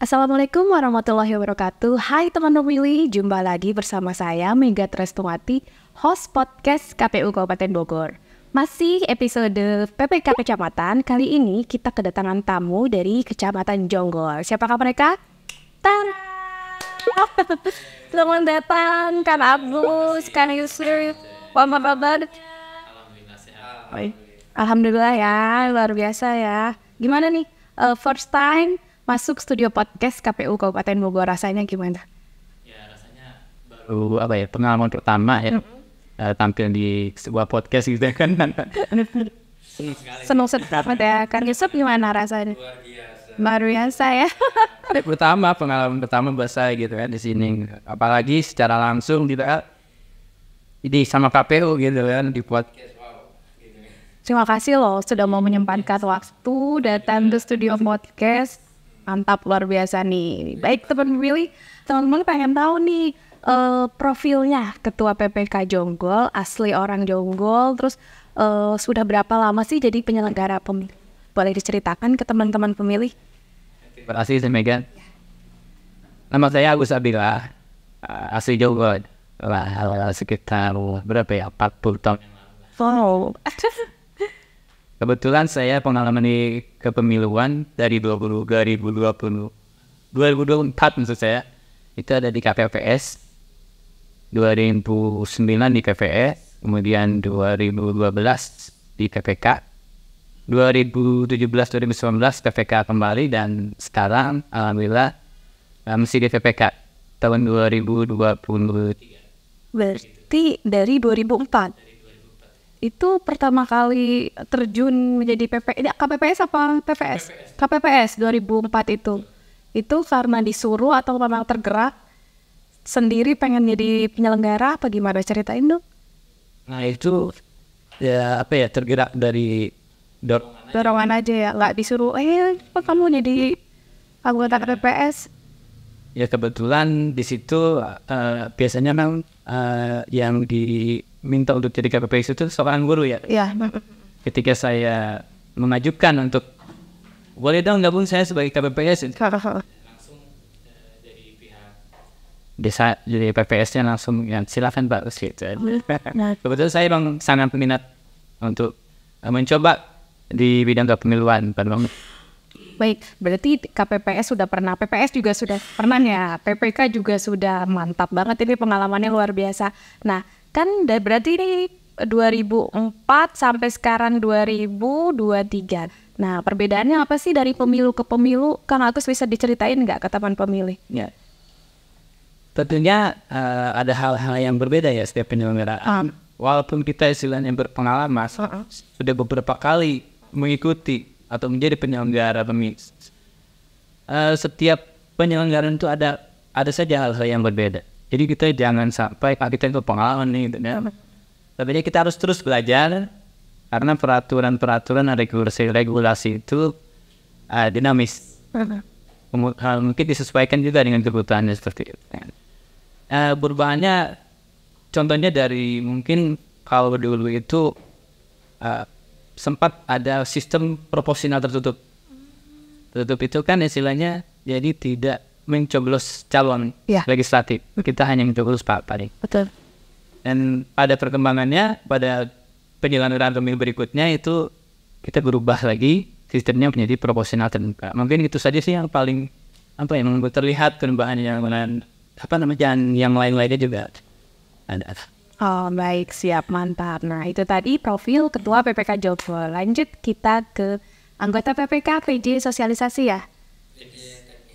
Assalamualaikum warahmatullahi wabarakatuh. Hai teman pemilih, jumpa lagi bersama saya Mega Tresnawati, host podcast KPU Kabupaten Bogor. Masih episode PPK Kecamatan, kali ini kita kedatangan tamu dari Kecamatan Jonggol. Siapakah mereka? Tara! Selamat datang Kan Agus, Kan Yusuf, Pak Babar. Alhamdulillah ya, luar biasa ya. Gimana nih, first time masuk studio podcast KPU Kabupaten Bogor, rasanya gimana? Ya rasanya baru pengalaman pertama ya, tampil di sebuah podcast gitu kan. Senang banget ya. Kan Yusuf gimana rasanya? Luar biasa ya. Pengalaman pertama buat saya gitu kan di sini, apalagi secara langsung gitu kan, ini sama KPU gitu kan di podcast. Terima kasih loh sudah mau menyempatkan waktu datang ke studio podcast. Mantap, luar biasa nih. Baik teman pemilih, teman-teman pengen tahu nih profilnya Ketua PPK Jonggol, asli orang Jonggol, terus sudah berapa lama sih jadi penyelenggara pemilu? Boleh diceritakan ke teman-teman pemilih? Terima kasih Mega. Nama saya Agus Abila, asli Jonggol. Sekitar berapa ya, 40 tahun yang lalu. Wow. Kebetulan saya pengalaman di kepemiluan dari 2024 maksud saya, itu ada di KPPS, 2009 di KPS, kemudian 2012 di PPK, 2017-2019 PPK kembali, dan sekarang alhamdulillah masih di PPK tahun 2023. Berarti dari 2004? Itu pertama kali terjun menjadi KPPS apa PPS? KPPS 2004 itu. Itu karena disuruh atau memang tergerak sendiri pengen jadi penyelenggara apa gimana, ceritain dong? Nah itu ya tergerak dari dorongan aja ya, nggak disuruh apa kamu jadi anggota KPPS? Ya kebetulan di situ biasanya memang yang diminta untuk jadi KPPS itu seorang guru ya. Iya. Ketika saya mengajukan untuk boleh dong gabung saya sebagai KPPS, langsung dari pihak desa, jadi PPS-nya langsung silakan Pak gitu. Kebetulan saya memang sangat minat untuk mencoba di bidang kepemiluan Pak. Baik, berarti KPPS sudah pernah, PPS juga sudah pernah ya, PPK juga sudah, mantap banget ini pengalamannya luar biasa. Nah, kan berarti ini 2004 sampai sekarang 2023. Nah, perbedaannya apa sih dari pemilu ke pemilu? Kang Agus bisa diceritain nggak ke teman pemilih? Ya, tentunya ada hal-hal yang berbeda ya setiap penyelenggaraan. Walaupun kita istilahnya berpengalaman, sudah beberapa kali mengikuti atau menjadi penyelenggara pemilu. Setiap penyelenggaraan itu ada saja hal-hal yang berbeda. Jadi kita jangan sampai kita itu pengalaman nih, gitu ya. Tapi kita harus terus belajar karena peraturan dan regulasi itu dinamis. Mungkin disesuaikan juga dengan kebutuhannya seperti itu. Perubahannya, contohnya dari mungkin kalau dulu itu sempat ada sistem proporsional tertutup. Tertutup itu kan istilahnya jadi tidak mencoblos calon legislatif. Kita hanya mencoblos Pak paling. Betul. Dan pada perkembangannya, pada penyelenggaraan pemilu berikutnya itu kita berubah lagi sistemnya menjadi proporsional terbuka. Mungkin itu saja sih yang paling yang terlihat perubahan yang yang lain-lainnya juga ada. Oh baik, siap, mantap. Nah itu tadi profil Ketua PPK Jonggol. Lanjut kita ke anggota PPK PJ Sosialisasi ya?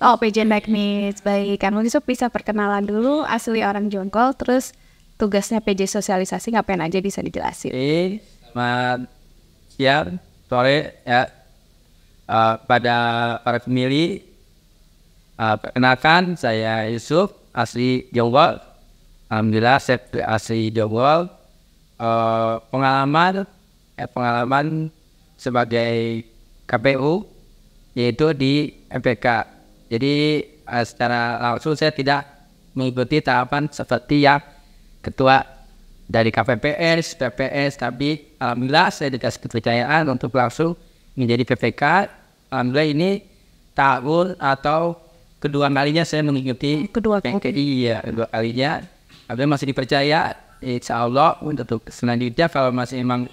Oh PJ Teknis. Baik, Kang Yusuf bisa perkenalan dulu, asli orang Jonggol, terus tugasnya PJ Sosialisasi ngapain aja bisa dijelasin? Selamat siang, sore ya, pada para pemilih. Perkenalkan saya Yusuf, asli Jonggol. Alhamdulillah saya asli Jonggol. Pengalaman sebagai KPU yaitu di MPK. Jadi secara langsung saya tidak mengikuti tahapan seperti yang ketua dari KPPS, PPS, tapi alhamdulillah saya dikasih kepercayaan untuk langsung menjadi PPK. Alhamdulillah ini tahun atau kedua kalinya saya mengikuti Kedua PKI, kedua kalinya. Abang masih dipercaya, insya Allah untuk selanjutnya kalau masih emang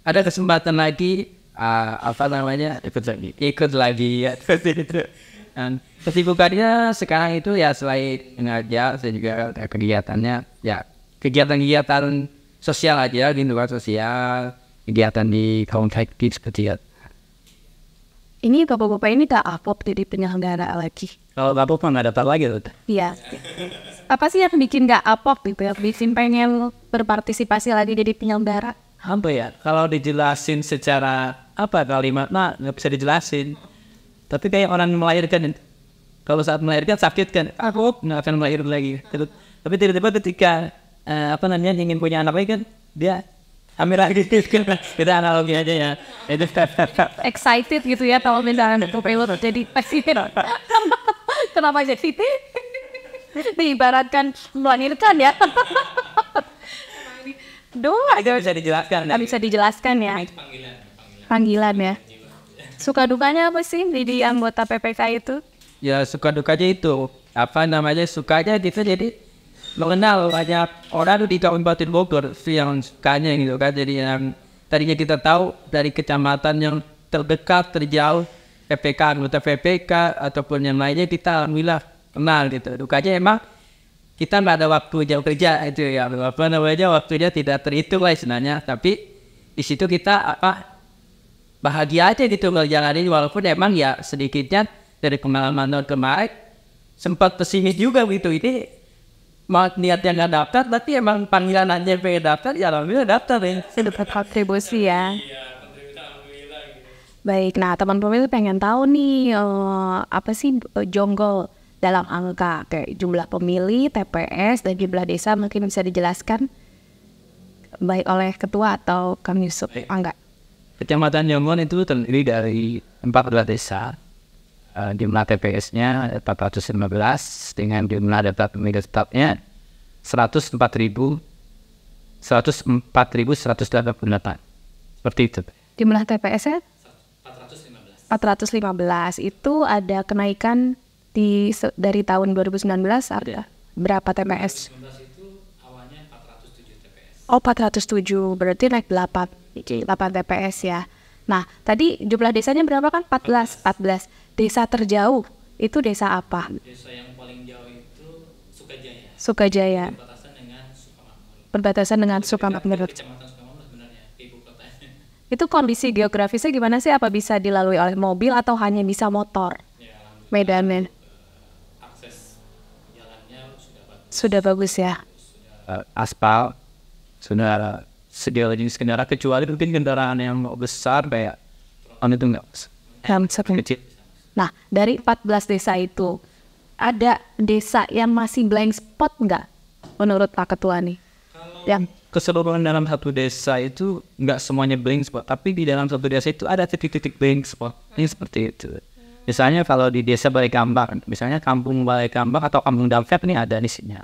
ada kesempatan lagi, ikut lagi ya. Dan kesibukannya sekarang itu ya selain mengajar, saya juga ada kegiatannya ya kegiatan-kegiatan sosial aja di luar sosial, kegiatan di kaum kayak seperti itu. Ini bapak-bapak ini gak upload jadi penyelenggara lagi. Kalau bapak mah nggak dapat lagi tuh. Iya. Apa sih yang bikin gak upload gitu ya? Bikin pengen berpartisipasi lagi jadi penyelenggara? Apa ya? Kalau dijelasin secara kalimat, nggak bisa dijelasin. Tapi kayak orang melahirkan, kalau saat melahirkan sakit kan, aku nggak akan melahirkan lagi. Tapi tiba-tiba ketika ingin punya anak lagi kan, dia hamil lagi. Kita analogi aja ya. Itu Excited gitu ya kalau misalnya pilot jadi presiden. Kenapa jadi itu? Diibaratkan melahirkan ya. Doa itu bisa dijelaskan. Nggak bisa dijelaskan ya. Panggilan ya. Suka dukanya apa sih di anggota PPK itu? Ya suka dukanya itu sukanya kita jadi mengenal banyak orang di Kabupaten Bogor yang sukanya gitu kan. Jadi yang tadinya kita tahu dari kecamatan yang terdekat terjauh PPK, anggota PPK ataupun yang lainnya kita alhamdulillah kenal gitu. Dukanya emang kita nggak ada waktu jam kerja itu ya, waktunya tidak terhitung lah sebenarnya. Tapi di situ kita bahagia aja gitu ngejalanin, walaupun emang ya sedikitnya dari pengalaman kemarin sempat pesimis juga gitu. Ini mau niatnya nggak daftar, tapi emang panggilan aja pengen daftar, ya alhamdulillah daftar ya. Dapat kontribusi ya. Baik, nah teman-teman pengen tahu nih apa sih Jonggol dalam angka kayak jumlah pemilih, TPS, dan jumlah desa, mungkin bisa dijelaskan baik oleh ketua atau Kang Yusuf? Enggak. Kecamatan Jonggol itu terdiri dari 14 desa. Jumlah TPS-nya 415 dengan jumlah data pemilih tetapnya 104.188. Seperti itu. Jumlah TPS-nya 415. Itu ada kenaikan dari tahun 2019 ada berapa TPS? 2019 itu awalnya 407 TPS. Oh, 407, berarti naik 8 TPS ya. Nah, tadi jumlah desanya berapa kan? 14. Desa terjauh itu desa apa? Desa yang paling jauh itu Sukajaya. Sukajaya. Perbatasan dengan Sukamakmur. Kecamatan Sukamakmur sebenarnya, ibu kotanya. Itu kondisi geografisnya gimana sih? Apa bisa dilalui oleh mobil atau hanya bisa motor? Ya, Medannya akses jalannya sudah bagus ya. Aspal sudah segala jenis kendaraan, kecuali mungkin kendaraan yang besar kayak itu enggak kecil. Nah, dari 14 desa itu ada desa yang masih blank spot nggak menurut Pak Ketua nih? Yang Keseluruhan dalam satu desa itu nggak semuanya blank spot, tapi di dalam satu desa itu ada titik-titik blank spot. Ini seperti itu. Misalnya kalau di desa Balai Kambang, misalnya kampung Balai Kambang atau kampung Dampet ini ada di sini.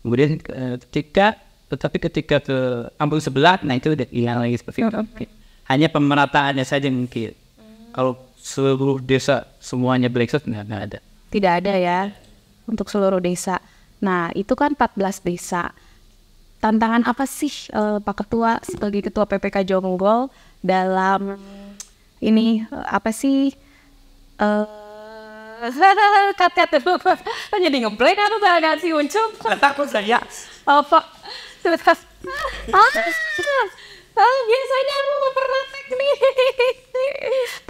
Kemudian ketika ke kampung sebelah, nah itu udah hilang lagi seperti itu. Hanya pemerataannya saja mungkin. Kalau seluruh desa semuanya blank spot nggak ada. tidak ada ya untuk seluruh desa. Nah, itu kan 14 desa. Tantangan apa sih Pak Ketua sebagai Ketua PPK Jonggol dalam ini apa sih kat dulu jadi ngeblank atau tak sih muncul Takut saya. apa biasanya aku mau praktek nih.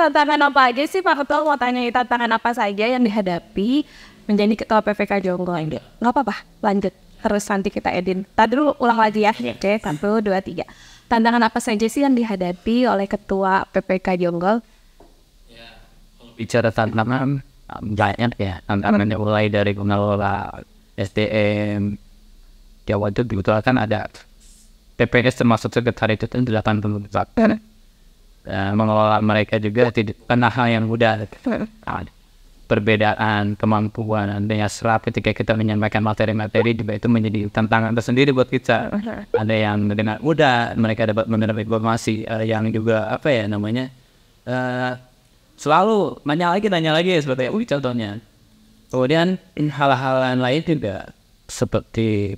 Tantangan apa aja sih Pak Ketua? Mau tanya tantangan apa saja yang dihadapi menjadi Ketua PPK Jonggol? Nggak apa-apa, lanjut terus nanti kita edit. Tadi dulu ulang lagi ya. Oke, 1, 2, 3. Tantangan apa saja sih yang dihadapi oleh Ketua PPK Jonggol? Ya, kalau bicara tantangan banyak ya. Tantangannya mulai dari pengelola SDM. Ya waktu itu kan ada PPS termasuk sekretaris itu 80 mengelola mereka juga bukan hal yang mudah. Perbedaan kemampuan dan daya serap ketika kita menyampaikan materi-materi juga itu menjadi tantangan tersendiri buat kita. Ada yang dengan mudah mereka dapat menerima informasi, yang juga selalu nanya lagi seperti contohnya Kemudian hal-hal lain juga seperti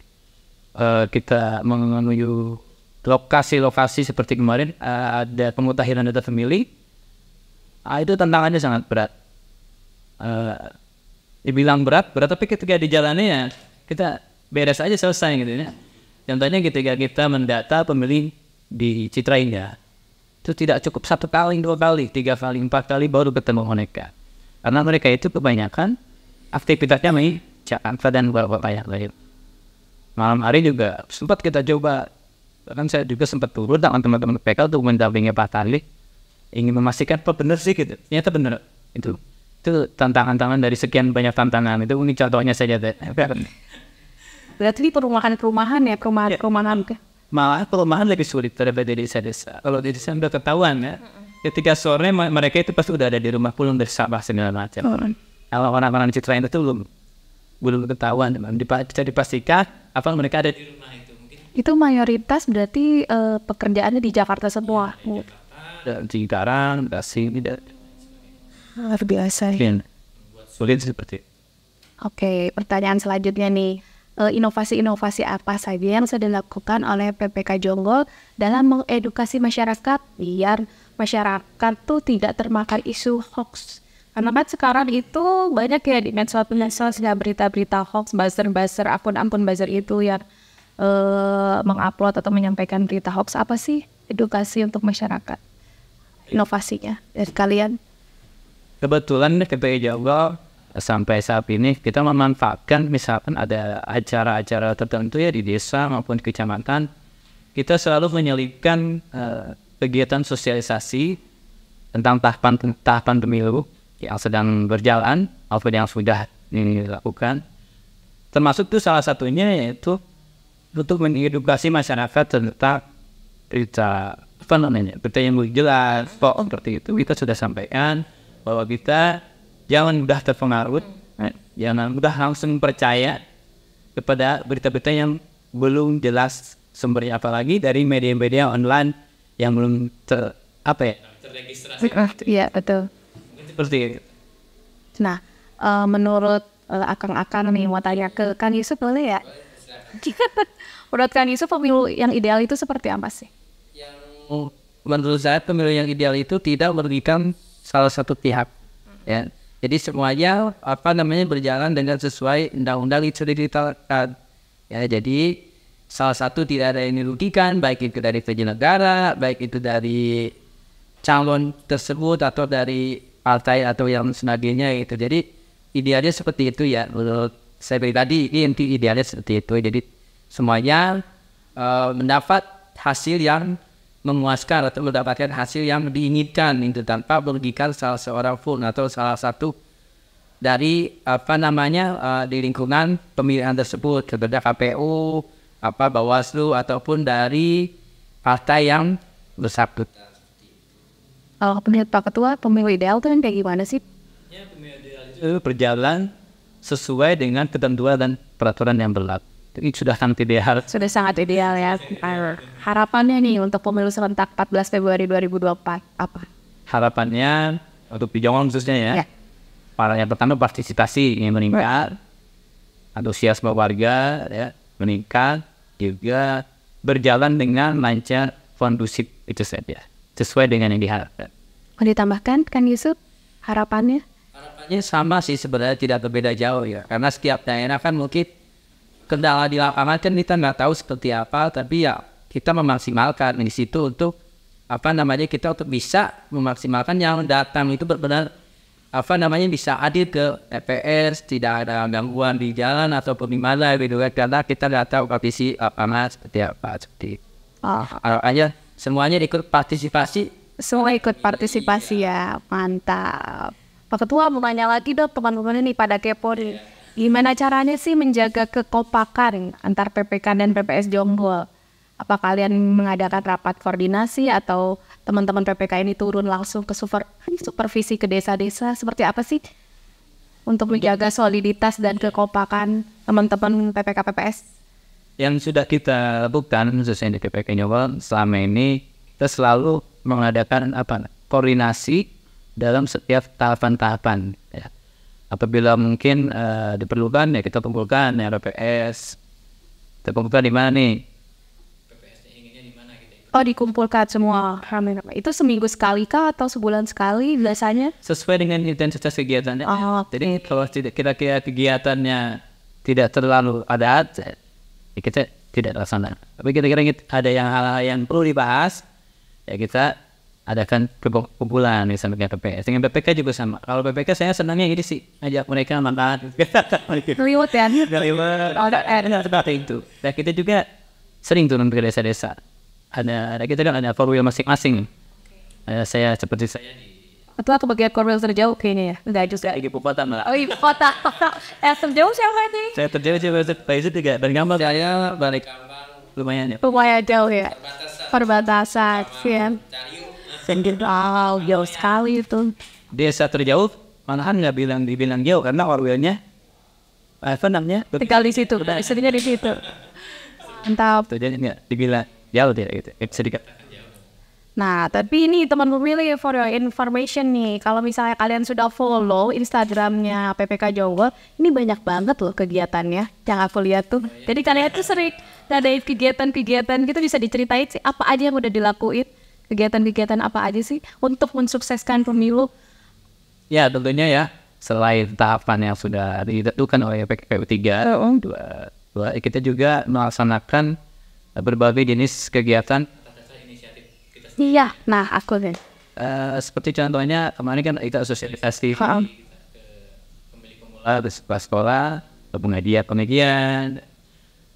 kita menuju lokasi-lokasi seperti kemarin ada pemutahiran data pemilih. Itu tantangannya sangat berat. Dibilang berat tapi ketika di jalannya kita beres aja selesai gitu ya. Contohnya ketika kita mendata pemilih di Citra Indah, itu tidak cukup 1 kali, 2 kali, 3 kali, 4 kali baru ketemu mereka. Karena mereka itu kebanyakan aktivitasnya di Jakarta dan beberapa yang lain. Malam hari juga sempat kita coba, bahkan saya juga sempat turun dengan teman-teman PK untuk mendampingi Pak Tali, ingin memastikan apa benar sih gitu. Ternyata benar itu tantangan dari sekian banyak tantangan itu. Ini contohnya saja deh. Berarti perumahan ya, perumahan. Malah perumahan lebih sulit daripada di desa-desa. Kalau di desa udah ketahuan ya, ketika sore mereka itu pasti udah ada di rumah, pulang dari Sabah segala macam. Kalau orang-orang di Citra itu belum ketahuan, bisa dipastikan apa mereka ada di rumah itu. Itu mayoritas berarti pekerjaannya di Jakarta semua. Dan Cikarang, Bekasi, tidak. Luar biasa. Sulit seperti itu. Oke, pertanyaan selanjutnya nih. Inovasi-inovasi apa saja yang sudah dilakukan oleh PPK Jonggol dalam mengedukasi masyarakat biar masyarakat tuh tidak termakan isu hoax? Karena kan sekarang itu banyak ya di medsos ya berita-berita hoax, buzzer, akun-akun buzzer itu yang mengupload atau menyampaikan berita hoax. Apa sih edukasi untuk masyarakat? Inovasinya dari kalian? Kebetulan PPK Jonggol sampai saat ini kita memanfaatkan misalkan ada acara-acara tertentu ya di desa maupun di kecamatan, kita selalu menyelipkan kegiatan sosialisasi tentang tahapan pemilu yang sedang berjalan maupun yang sudah dilakukan. Termasuk itu salah satunya yaitu untuk mengedukasi masyarakat tentang berita yang lebih jelas, seperti itu. Kita sudah sampaikan bahwa kita jangan mudah terpengaruh, jangan mudah langsung percaya kepada berita-berita yang belum jelas sumbernya, apalagi dari media-media online yang belum terregistrasi. Iya, betul. Seperti itu. Nah, menurut akang-akang nih, mau tanya ke Kang Yusuf boleh ya? Menurut Kang Yusuf, pemilu yang ideal itu seperti apa sih? Menurut saya pemilu yang ideal itu tidak merugikan salah satu pihak, ya. Jadi semuanya berjalan dengan sesuai undang-undang itu ditetapkan. Ya, jadi salah satu tidak ada yang dirugikan, baik itu dari penyelenggara, baik itu dari calon tersebut atau dari partai atau yang sebagainya gitu. Jadi idealnya seperti itu ya. Menurut saya pribadi ini idealnya seperti itu. Jadi semuanya mendapat hasil yang memuaskan atau mendapatkan hasil yang diinginkan itu tanpa merugikan salah seorang pun atau salah satu dari di lingkungan pemilihan tersebut, kepada KPU, Bawaslu ataupun dari partai yang bersangkutan. Kalau menurut Pak Ketua, pemilu ideal itu kayak gimana sih? Ya, pemilu ideal itu berjalan sesuai dengan ketentuan dan peraturan yang berlaku. Ini sudah sangat ideal. Sudah sangat ideal ya. Harapannya nih untuk pemilu serentak 14 Februari 2024 apa? Harapannya untuk di Jonggol khususnya ya. Yang pertama partisipasi yang meningkat, antusiasme warga ya meningkat, juga berjalan dengan lancar, kondusif itu saja, sesuai dengan yang diharapkan. Mau ditambahkan Kang Yusuf harapannya? Harapannya sama sih sebenarnya, tidak berbeda jauh ya. Karena setiap daerah kan mungkin kendala di lapangan kan kita nggak tahu seperti apa, tapi ya kita memaksimalkan di situ untuk kita untuk bisa memaksimalkan yang datang itu benar-benar bisa hadir ke TPS, tidak ada gangguan di jalan ataupun di mana gitu kan, karena kita nggak tahu kondisi lapangan seperti apa harapannya semuanya ikut partisipasi. Semua ikut partisipasi ya, mantap. Pak Ketua mau nanya lagi dong, teman-teman ini pada kepo nih. Gimana caranya sih menjaga kekompakan antar PPK dan PPS Jonggol? Apa kalian mengadakan rapat koordinasi atau teman-teman PPK ini turun langsung ke supervisi ke desa-desa? Seperti apa sih untuk menjaga soliditas dan kekompakan teman-teman PPK PPS? Yang sudah kita lakukan khususnya di PPK Jonggol selama ini, kita selalu mengadakan koordinasi dalam setiap tahapan-tahapan ya. Apabila mungkin diperlukan ya kita kumpulkan ya PPS. Kita kumpulkan di mana nih? Oh, dikumpulkan semua rame-rame. Itu seminggu sekali kah atau sebulan sekali biasanya? Sesuai dengan intensitas kegiatannya. Oh, Jadi kalau kira-kira kegiatannya tidak terlalu padat, ya kita tidak laksanakan. Tapi kira-kira ada yang hal-hal yang perlu dibahas, ya kita adakan kumpulan misalnya dengan PPS. Dengan PPK juga sama. Kalau PPK saya senangnya ini sih, ajak mereka makan. Ngeliwat ya? Seperti itu. Dan kita juga sering turun ke desa-desa. Ada kita kan ada korwil masing-masing. Saya seperti saya Atau bagian korwil terjauh kayaknya ya? Enggak juga. di ibu kota malah. Oh, ibu kota. Terjauh siapa ini? Saya terjauh itu juga dari gambar Saya balik lumayan ya. Lumayan jauh ya. Perbatasan. Ya. Wow, jauh sekali itu. Desa terjauh malahan nggak dibilang jauh karena korwilnya apa namanya? Tinggal di situ. Istrinya di situ. Mantap. Tuh, jadi nggak dibilang jauh tidak gitu. Bisa dikatakan. Nah, tapi ini teman pemilih for your information nih, kalau misalnya kalian sudah follow Instagramnya PPK Jonggol, ini banyak banget loh kegiatannya yang aku lihat tuh. Jadi kalian tuh sering ngadain kegiatan-kegiatan gitu, bisa diceritain sih apa aja yang udah dilakuin, kegiatan-kegiatan apa aja sih untuk mensukseskan pemilu? Ya tentunya ya, selain tahapan yang sudah ditentukan oleh PKPU 3, kita juga melaksanakan berbagai jenis kegiatan. Iya, nah aku nih. Seperti contohnya kemarin kan kita sosialisasi ke pemilik pemula di sekolah, pengajian.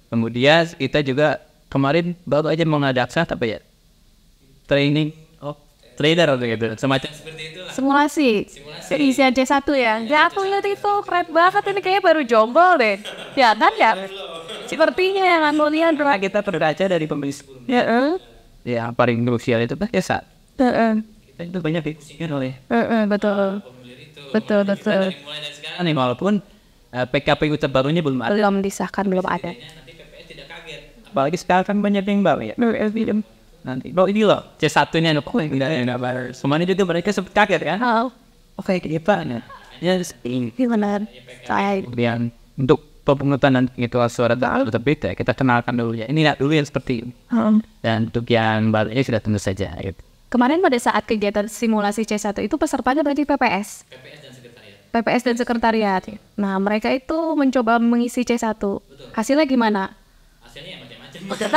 Kemudian kita juga kemarin baru aja mengadakan apa ya? Training trader atau gitu, semacam seperti itu lah. Simulasi. Isian C1 ya. Ya aku lihat itu keren banget, ini kayaknya baru Jonggol deh. Ya kan ya? Sepertinya yang aku lihat Kita berkaca dari pemilih sebelumnya. Ya paling krusial itu kan desa. Kita itu banyak dipusingan oleh betul. Betul. mulai dari sekarang nih, walaupun PKPU terbarunya belum ada. Belum disahkan, belum ada. Nanti PPS tidak kaget. Apalagi sekarang kan banyak yang baru ya. Nanti, ini loh C1-nya tidak baru. Semuanya juga mereka sempat kaget kan. Oke, gimana? Ya, Gimana? Saya kemudian untuk pemungutan dan penghitungan suara terbit ya, kita kenalkan dulu ya. Ini dulu yang seperti ini. Dan untuk yang barunya sudah tentu saja. Gitu. kemarin pada saat kegiatan simulasi C1 itu pesertanya berarti PPS dan sekretariat. Nah, mereka itu mencoba mengisi C1. Hasilnya gimana? Hasilnya macam-macam.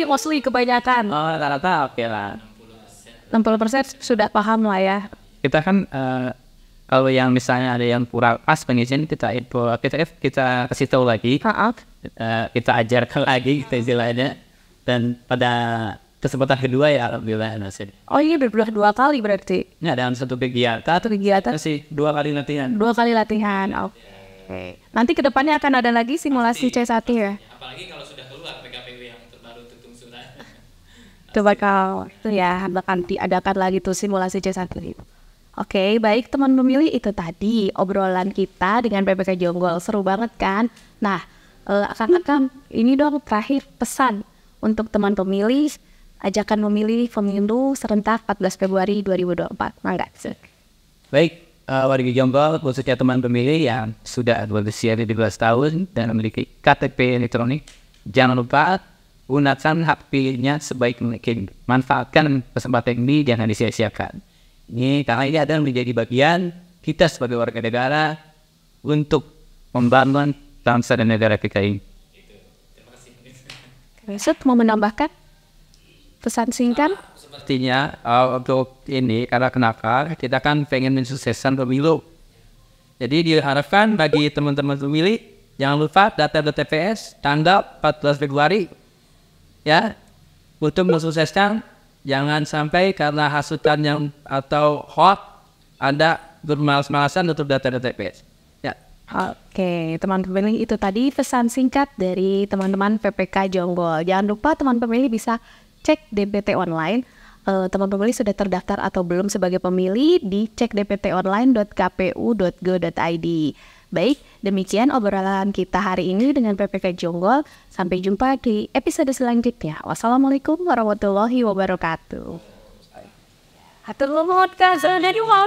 Mostly kebanyakan. Oh, rata-rata oke lah. 60% sudah paham lah ya. Kita kan kalau yang misalnya ada yang kurang pas pengisian kita kasih tahu lagi. Kita ajarkan lagi kita istilahnya. Dan pada kesempatan kedua ya alhamdulillah hasil. Oh, ini berdua 2 kali berarti. Ini dalam satu kegiatan kasih 2 kali latihan. 2 kali latihan. Oke. Nanti kedepannya akan ada lagi simulasi C1 ya. Apalagi kalau sudah keluar PKPU yang terbaru tutung surat. Itu bakal diadakan lagi tuh simulasi C1 itu. Oke, baik teman pemilih, itu tadi obrolan kita dengan PPK Jonggol. Seru banget kan? Nah, Akang ini dong terakhir pesan untuk teman pemilih, ajakan memilih pemilu serentak 14 Februari 2024. Mangga. Baik, warga Jonggol, khususnya teman pemilih yang sudah berusia 17 tahun dan memiliki KTP elektronik, jangan lupa gunakan hak pilihnya sebaik mungkin. Manfaatkan kesempatan ini, jangan disia-siakan. Ini karena ini adalah menjadi bagian kita sebagai warga negara untuk membangun bangsa dan negara kita ini. Besok mau menambahkan pesan singkat? Sepertinya untuk ini karena kenapa kita kan pengen mensukseskan pemilu. Jadi diharapkan bagi teman-teman pemilih jangan lupa data TPS tanggal 14 Februari ya untuk mensukseskan. Jangan sampai karena hasutan yang atau hoax Anda bermalas-malasan untuk data TPS. Ya. Oke, teman pemilih, itu tadi pesan singkat dari teman-teman PPK Jonggol. Jangan lupa teman pemilih bisa cek DPT online. Teman pemilih sudah terdaftar atau belum sebagai pemilih, dicek dptonline.kpu.go.id. Baik, demikian obrolan kita hari ini dengan PPK Jonggol. Sampai jumpa di episode selanjutnya. Wassalamualaikum warahmatullahi wabarakatuh. Hatur nuhun, Kak. Jadi mau